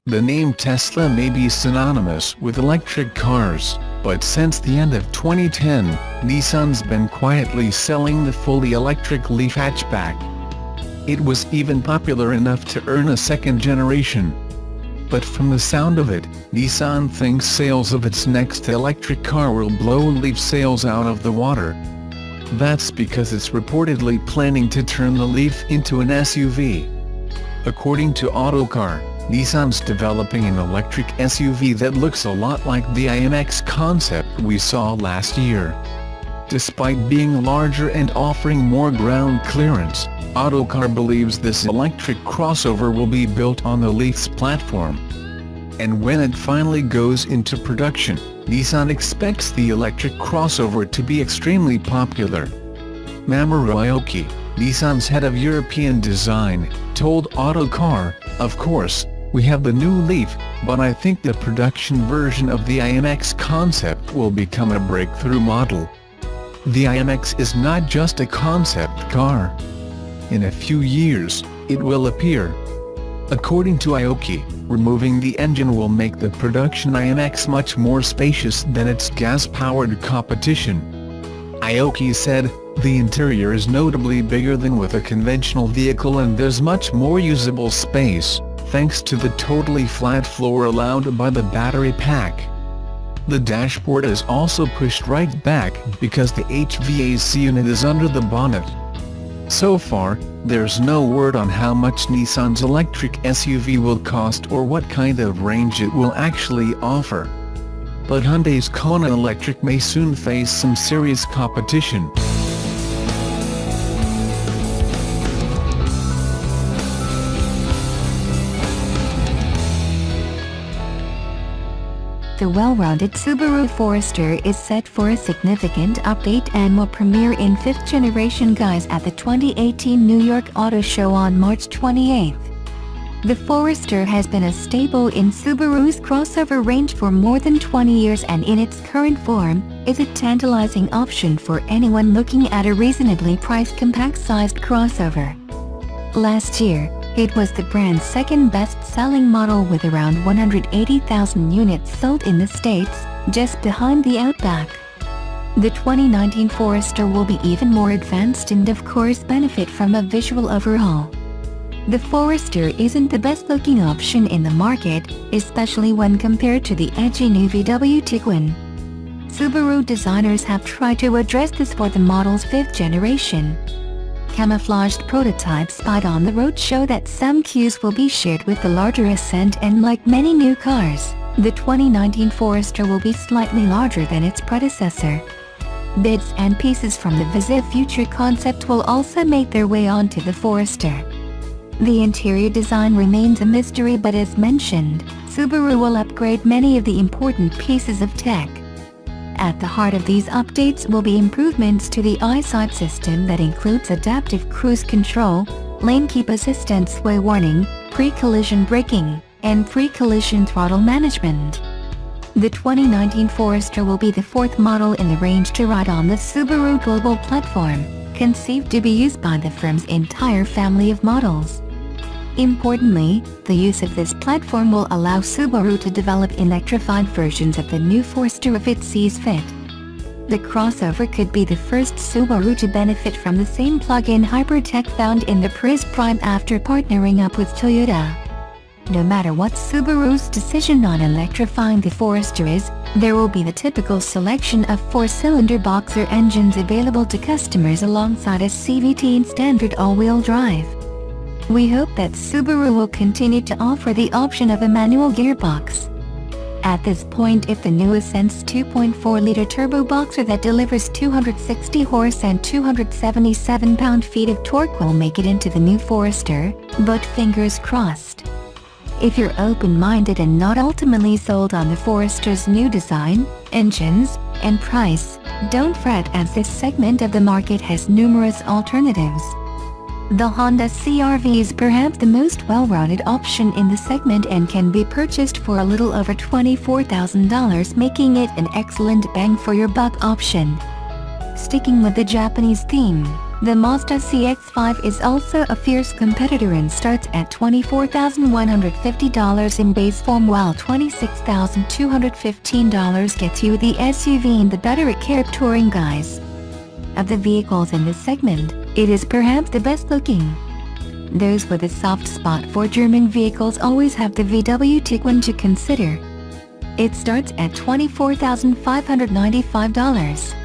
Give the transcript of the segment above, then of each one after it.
The name Tesla may be synonymous with electric cars, but since the end of 2010, Nissan's been quietly selling the fully electric Leaf hatchback. It was even popular enough to earn a second generation. But from the sound of it, Nissan thinks sales of its next electric car will blow Leaf sales out of the water. That's because it's reportedly planning to turn the Leaf into an SUV. According to Autocar, Nissan's developing an electric SUV that looks a lot like the IMX concept we saw last year. Despite being larger and offering more ground clearance, Autocar believes this electric crossover will be built on the Leaf's platform. And when it finally goes into production, Nissan expects the electric crossover to be extremely popular. Mamoru Aoki, Nissan's head of European design, told Autocar, "Of course, we have the new Leaf, but I think the production version of the IMX concept will become a breakthrough model. The IMX is not just a concept car. In a few years, it will appear." According to Aoki, removing the engine will make the production IMX much more spacious than its gas-powered competition. Aoki said, "The interior is notably bigger than with a conventional vehicle and there's much more usable space, thanks to the totally flat floor allowed by the battery pack. The dashboard is also pushed right back because the HVAC unit is under the bonnet." So far, there's no word on how much Nissan's electric SUV will cost or what kind of range it will actually offer. But Hyundai's Kona Electric may soon face some serious competition. The well-rounded Subaru Forester is set for a significant update and will premiere in 5th generation guise at the 2018 New York Auto Show on March 28. The Forester has been a staple in Subaru's crossover range for more than 20 years and in its current form, is a tantalizing option for anyone looking at a reasonably priced compact-sized crossover. Last year, it was the brand's second best-selling model with around 180,000 units sold in the States, just behind the Outback. The 2019 Forester will be even more advanced and of course benefit from a visual overhaul. The Forester isn't the best-looking option in the market, especially when compared to the edgy new VW Tiguan. Subaru designers have tried to address this for the model's 5th generation. Camouflaged prototypes spied on the road show that some cues will be shared with the larger Ascent, and like many new cars, the 2019 Forester will be slightly larger than its predecessor. Bits and pieces from the Viziv future concept will also make their way onto the Forester. The interior design remains a mystery, but as mentioned, Subaru will upgrade many of the important pieces of tech. At the heart of these updates will be improvements to the eyesight system that includes adaptive cruise control, lane keep assistant sway warning, pre-collision braking, and pre-collision throttle management. The 2019 Forester will be the 4th model in the range to ride on the Subaru global platform, conceived to be used by the firm's entire family of models. Importantly, the use of this platform will allow Subaru to develop electrified versions of the new Forester if it sees fit. The crossover could be the first Subaru to benefit from the same plug-in hybrid tech found in the Prius Prime after partnering up with Toyota. No matter what Subaru's decision on electrifying the Forester is, there will be the typical selection of 4-cylinder boxer engines available to customers alongside a CVT and standard all-wheel drive. We hope that Subaru will continue to offer the option of a manual gearbox. At this point, if the new Ascent's 2.4-liter turbo boxer that delivers 260 horse and 277 pound-feet of torque will make it into the new Forester, but fingers crossed. If you're open-minded and not ultimately sold on the Forester's new design, engines, and price, don't fret, as this segment of the market has numerous alternatives. The Honda CR-V is perhaps the most well-rounded option in the segment and can be purchased for a little over $24,000, making it an excellent bang-for-your-buck option. Sticking with the Japanese theme, The Mazda CX-5 is also a fierce competitor and starts at $24,150 in base form, while $26,215 gets you the SUV and the better equipped touring guise. Of the vehicles in this segment, it is perhaps the best looking. Those with a soft spot for German vehicles always have the VW Tiguan to consider. It starts at $24,595.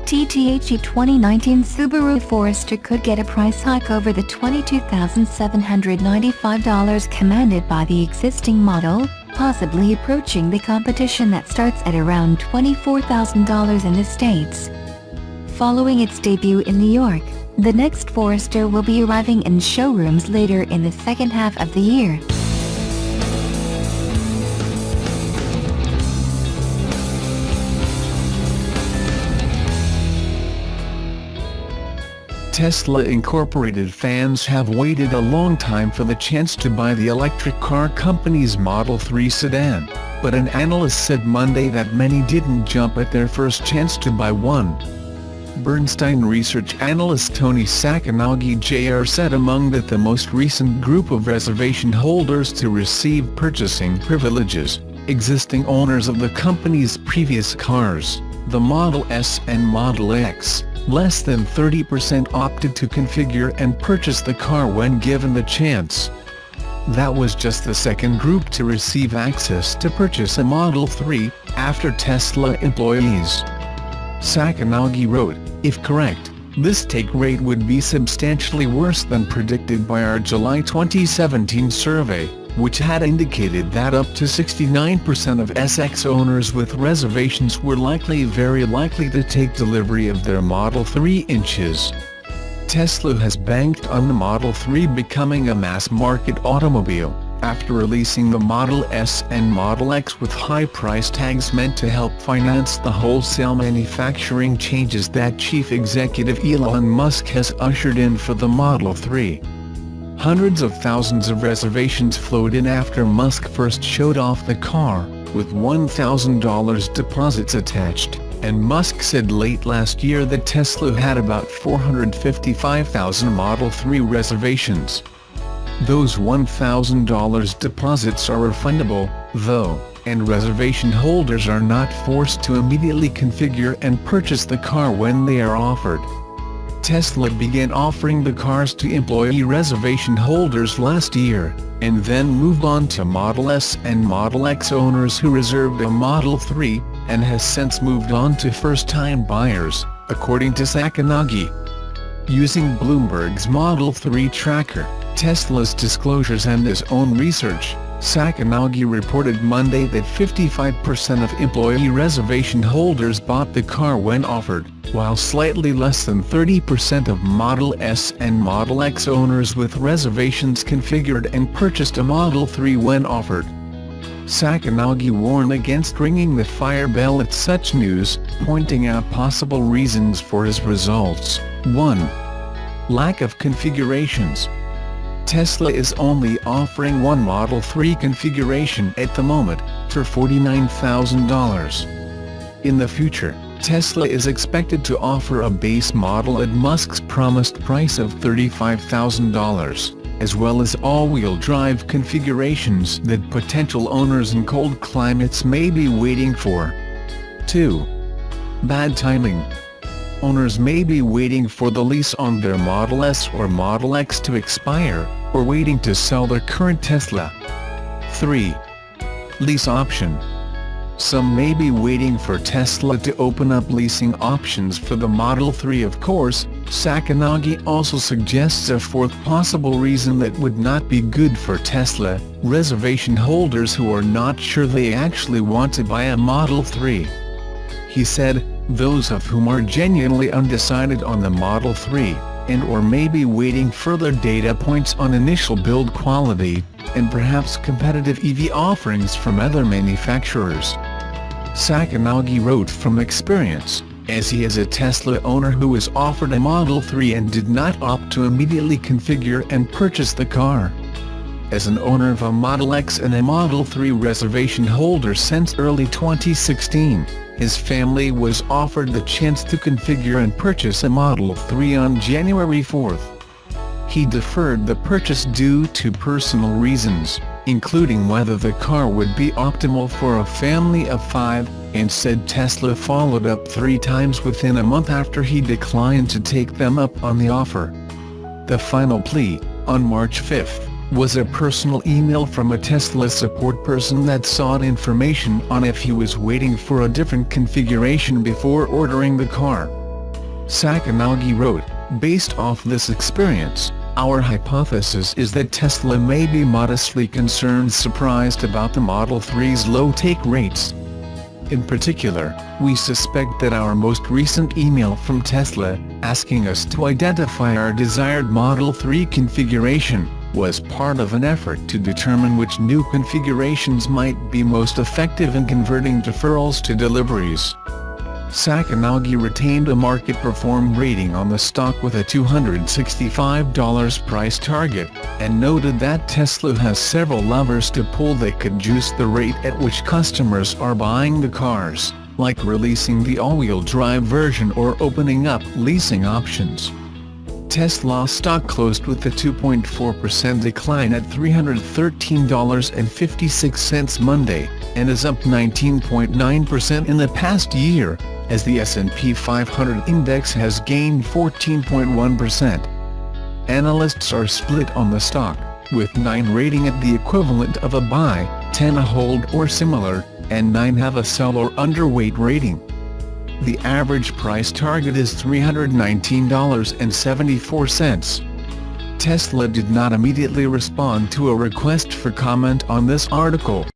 TTHE 2019 Subaru Forester could get a price hike over the $22,795 commanded by the existing model, possibly approaching the competition that starts at around $24,000 in the States. Following its debut in New York, the next Forester will be arriving in showrooms later in the second half of the year. Tesla Incorporated fans have waited a long time for the chance to buy the electric car company's Model 3 sedan, but an analyst said Monday that many didn't jump at their first chance to buy one. Bernstein research analyst Tony Sacconaghi Jr. said among the most recent group of reservation holders to receive purchasing privileges, existing owners of the company's previous cars, the Model S and Model X. Less than 30% opted to configure and purchase the car when given the chance. That was just the second group to receive access to purchase a Model 3, after Tesla employees. Sacconaghi wrote, "If correct, this take rate would be substantially worse than predicted by our July 2017 survey, which had indicated that up to 69% of SX owners with reservations were very likely to take delivery of their Model 3 inches." Tesla has banked on the Model 3 becoming a mass-market automobile, after releasing the Model S and Model X with high price tags meant to help finance the wholesale manufacturing changes that Chief Executive Elon Musk has ushered in for the Model 3. Hundreds of thousands of reservations flowed in after Musk first showed off the car, with $1,000 deposits attached, and Musk said late last year that Tesla had about 455,000 Model 3 reservations. Those $1,000 deposits are refundable, though, and reservation holders are not forced to immediately configure and purchase the car when they are offered. Tesla began offering the cars to employee reservation holders last year, and then moved on to Model S and Model X owners who reserved a Model 3, and has since moved on to first-time buyers, according to Sacconaghi. Using Bloomberg's Model 3 tracker, Tesla's disclosures and his own research, Sacconaghi reported Monday that 55% of employee reservation holders bought the car when offered, while slightly less than 30% of Model S and Model X owners with reservations configured and purchased a Model 3 when offered. Sacconaghi warned against ringing the fire bell at such news, pointing out possible reasons for his results. 1. Lack of configurations. Tesla is only offering one Model 3 configuration at the moment, for $49,000. In the future, Tesla is expected to offer a base model at Musk's promised price of $35,000, as well as all-wheel drive configurations that potential owners in cold climates may be waiting for. 2. Bad timing. Owners may be waiting for the lease on their Model S or Model X to expire, or waiting to sell their current Tesla. 3. Lease option. Some may be waiting for Tesla to open up leasing options for the Model 3. Of course, Sacconaghi also suggests a fourth possible reason that would not be good for Tesla: reservation holders who are not sure they actually want to buy a Model 3. He said, those of whom are genuinely undecided on the Model 3, and/or may be waiting further data points on initial build quality, and perhaps competitive EV offerings from other manufacturers. Sacconaghi wrote from experience, as he is a Tesla owner who was offered a Model 3 and did not opt to immediately configure and purchase the car. As an owner of a Model X and a Model 3 reservation holder since early 2016, his family was offered the chance to configure and purchase a Model 3 on January 4. He deferred the purchase due to personal reasons, including whether the car would be optimal for a family of 5, and said Tesla followed up 3 times within a month after he declined to take them up on the offer. The final plea, on March 5, was a personal email from a Tesla support person that sought information on if he was waiting for a different configuration before ordering the car. Sacconaghi wrote, "Based off this experience, our hypothesis is that Tesla may be modestly surprised about the Model 3's low take rates. In particular, we suspect that our most recent email from Tesla, asking us to identify our desired Model 3 configuration, was part of an effort to determine which new configurations might be most effective in converting deferrals to deliveries." Sacconaghi retained a market perform rating on the stock with a $265 price target, and noted that Tesla has several levers to pull that could juice the rate at which customers are buying the cars, like releasing the all-wheel drive version or opening up leasing options. Tesla stock closed with a 2.4% decline at $313.56 Monday, and is up 19.9% in the past year, as the S&P 500 index has gained 14.1%. Analysts are split on the stock, with 9 rating it the equivalent of a buy, 10 a hold or similar, and 9 have a sell or underweight rating. The average price target is $319.74. Tesla did not immediately respond to a request for comment on this article.